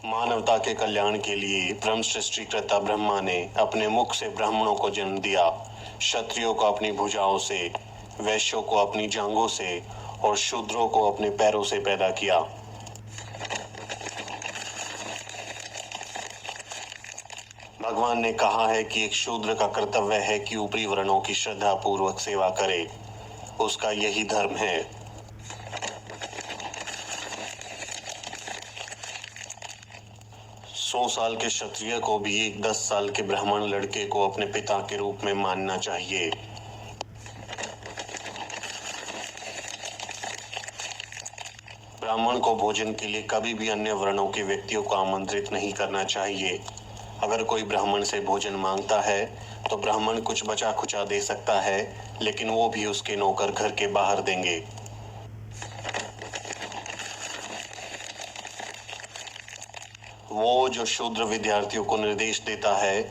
मानवता के कल्याण के लिए ब्रह्म सृष्टिकर्ता ब्रह्मा ने अपने मुख से ब्राह्मणों को जन्म दिया, क्षत्रियों को अपनी भुजाओं से, वैश्यों को अपनी जांघों से और शूद्रों को अपने पैरों से पैदा किया। भगवान ने कहा है कि एक शूद्र का कर्तव्य है कि ऊपरी वर्णों की श्रद्धा पूर्वक सेवा करे। उसका यही धर्म है। 100 साल के क्षत्रिय को भी एक 10 साल के ब्राह्मण लड़के को अपने पिता के रूप में मानना चाहिए। ब्राह्मण को भोजन के लिए कभी भी अन्य वर्णों के व्यक्तियों को आमंत्रित नहीं करना चाहिए। अगर कोई ब्राह्मण से भोजन मांगता है तो ब्राह्मण कुछ बचा खुचा दे सकता है, लेकिन वो भी उसके नौकर घर के बाहर देंगे। वो जो शूद्र विद्यार्थियों को निर्देश देता है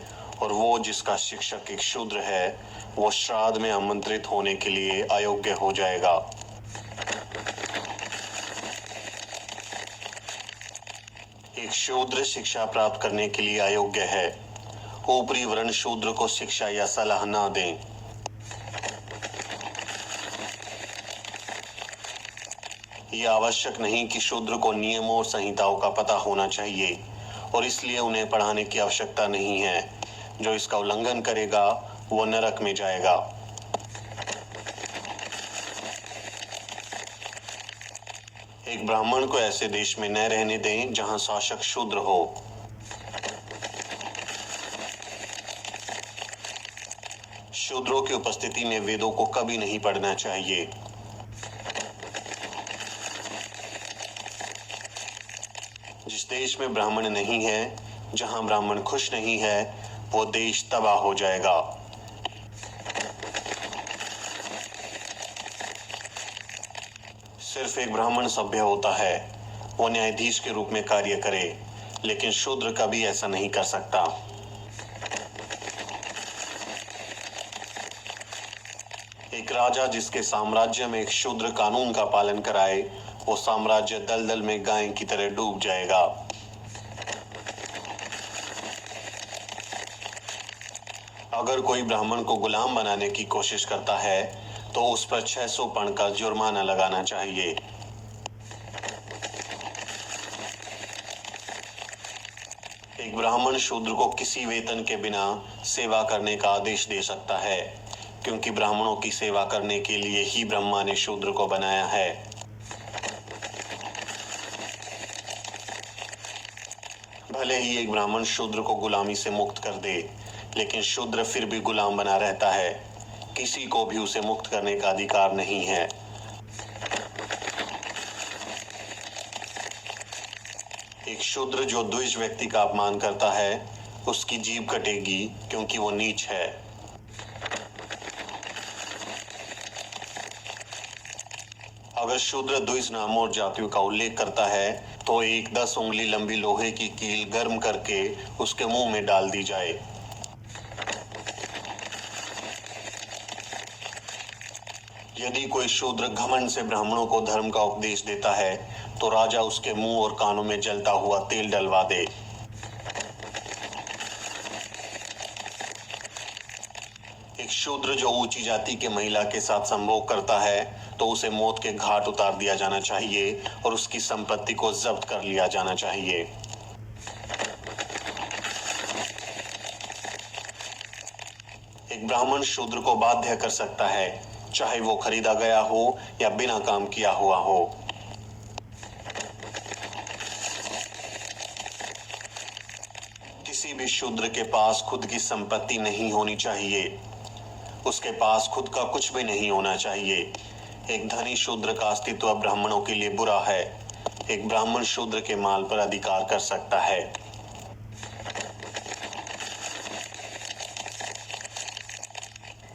और वो जिसका शिक्षक एक शूद्र है, वो श्राद्ध में आमंत्रित होने के लिए अयोग्य हो जाएगा। एक शूद्र शिक्षा प्राप्त करने के लिए अयोग्य है। ऊपरी वर्ण शूद्र को शिक्षा या सलाह ना दें। यह आवश्यक नहीं कि शूद्र को नियमों और संहिताओं का पता होना चाहिए और इसलिए उन्हें पढ़ाने की आवश्यकता नहीं है। जो इसका उल्लंघन करेगा वो नरक में जाएगा। एक ब्राह्मण को ऐसे देश में न रहने दें जहां शासक शूद्र हो। शूद्रों की उपस्थिति में वेदों को कभी नहीं पढ़ना चाहिए। जिस देश में ब्राह्मण नहीं है, जहां ब्राह्मण खुश नहीं है, वो देश तबाह हो जाएगा। सिर्फ एक ब्राह्मण सभ्य होता है, वो न्यायाधीश के रूप में कार्य करे, लेकिन शूद्र कभी ऐसा नहीं कर सकता। एक राजा जिसके साम्राज्य में एक शूद्र कानून का पालन कराए, वो साम्राज्य दलदल में गाय की तरह डूब जाएगा। अगर कोई ब्राह्मण को गुलाम बनाने की कोशिश करता है तो उस पर 600 पण का जुर्माना लगाना चाहिए। एक ब्राह्मण शूद्र को किसी वेतन के बिना सेवा करने का आदेश दे सकता है, क्योंकि ब्राह्मणों की सेवा करने के लिए ही ब्रह्मा ने शूद्र को बनाया है। भले ही एक ब्राह्मण शूद्र को गुलामी से मुक्त कर दे, लेकिन शूद्र फिर भी गुलाम बना रहता है। किसी को भी उसे मुक्त करने का अधिकार नहीं है। एक शूद्र जो द्विज व्यक्ति का अपमान करता है, उसकी जीभ कटेगी, क्योंकि वो नीच है। अगर शूद्र द्विज नामों और जातियों का उल्लेख करता है तो एक 10 उंगली लंबी लोहे की कील गर्म करके उसके मुंह में डाल दी जाए। यदि कोई शूद्र घमंड से ब्राह्मणों को धर्म का उपदेश देता है तो राजा उसके मुंह और कानों में जलता हुआ तेल डलवा दे। एक शूद्र जो ऊंची जाति के महिला के साथ संभोग करता है तो उसे मौत के घाट उतार दिया जाना चाहिए और उसकी संपत्ति को जब्त कर लिया जाना चाहिए। एक ब्राह्मण शूद्र को बाध्य कर सकता है, चाहे वो खरीदा गया हो या बिना काम किया हुआ हो। किसी भी शूद्र के पास खुद की संपत्ति नहीं होनी चाहिए। उसके पास खुद का कुछ भी नहीं होना चाहिए। एक धनी शूद्र का अस्तित्व ब्राह्मणों के लिए बुरा है। एक ब्राह्मण शूद्र के माल पर अधिकार कर सकता है।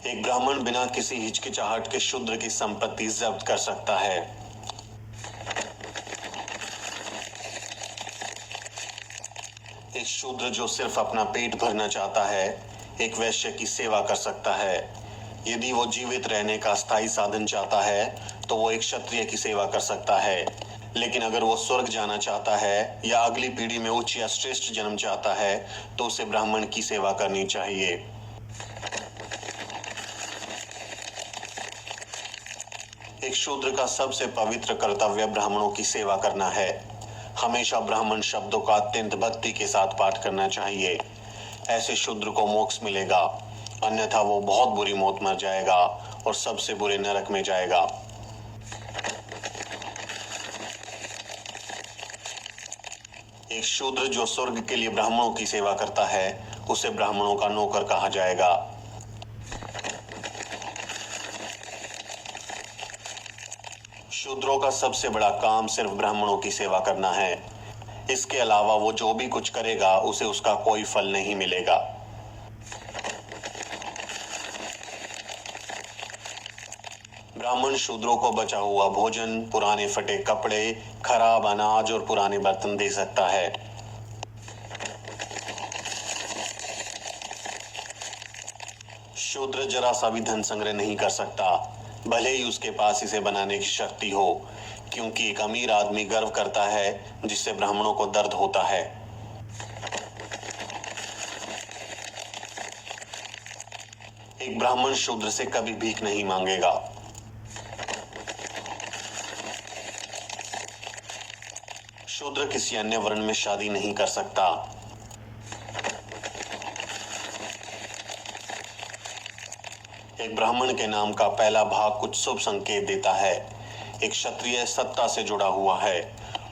एक ब्राह्मण बिना किसी हिचकिचाहट के शूद्र की संपत्ति जब्त कर सकता है। एक शूद्र जो सिर्फ अपना पेट भरना चाहता है, एक वैश्य की सेवा कर सकता है। यदि वो जीवित रहने का स्थायी साधन चाहता है तो वो एक क्षत्रिय की सेवा कर सकता है। लेकिन अगर वो स्वर्ग जाना चाहता है या अगली पीढ़ी में उच्च या श्रेष्ठ जन्म चाहता है तो उसे ब्राह्मण की सेवा करनी चाहिए। एक शूद्र का सबसे पवित्र कर्तव्य ब्राह्मणों की सेवा करना है। हमेशा ब्राह्मण शब्दों का अत्यंत भक्ति के साथ पाठ करना चाहिए। ऐसे शूद्र को मोक्ष मिलेगा, अन्यथा वो बहुत बुरी मौत मर जाएगा और सबसे बुरे नरक में जाएगा। एक शूद्र जो स्वर्ग के लिए ब्राह्मणों की सेवा करता है उसे ब्राह्मणों का नौकर कहा जाएगा। शूद्रों का सबसे बड़ा काम सिर्फ ब्राह्मणों की सेवा करना है। इसके अलावा वो जो भी कुछ करेगा उसे उसका कोई फल नहीं मिलेगा। ब्राह्मण शूद्रों को बचा हुआ भोजन, पुराने फटे कपड़े, खराब अनाज और पुराने बर्तन दे सकता है। शूद्र जरा सा भी धन संग्रह नहीं कर सकता, भले ही उसके पास इसे बनाने की शक्ति हो, क्योंकि एक अमीर आदमी गर्व करता है जिससे ब्राह्मणों को दर्द होता है। एक ब्राह्मण शूद्र से कभी भीख नहीं मांगेगा। शूद्र किसी अन्य वर्ण में शादी नहीं कर सकता। एक ब्राह्मण के नाम का पहला भाग कुछ शुभ संकेत देता है। एक क्षत्रिय सत्ता से जुड़ा हुआ है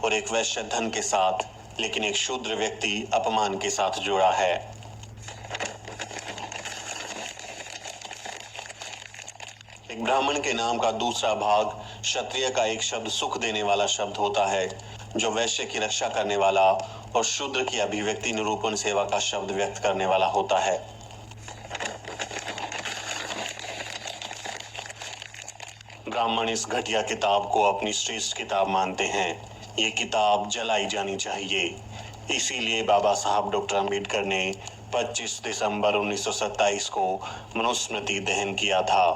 और एक वैश्य धन के साथ, लेकिन एक शूद्र व्यक्ति अपमान के साथ जुड़ा है। एक ब्राह्मण के नाम का दूसरा भाग क्षत्रिय का एक शब्द सुख देने वाला शब्द होता है, जो वैश्य की रक्षा करने वाला और शूद्र की अभिव्यक्ति निरूपण सेवा का शब्द व्यक्त करने वाला होता है। ब्राह्मण इस घटिया किताब को अपनी श्रेष्ठ किताब मानते हैं। ये किताब जलाई जानी चाहिए। इसीलिए बाबा साहब डॉक्टर अंबेडकर ने 25 दिसंबर 1927 को मनुस्मृति दहन किया था।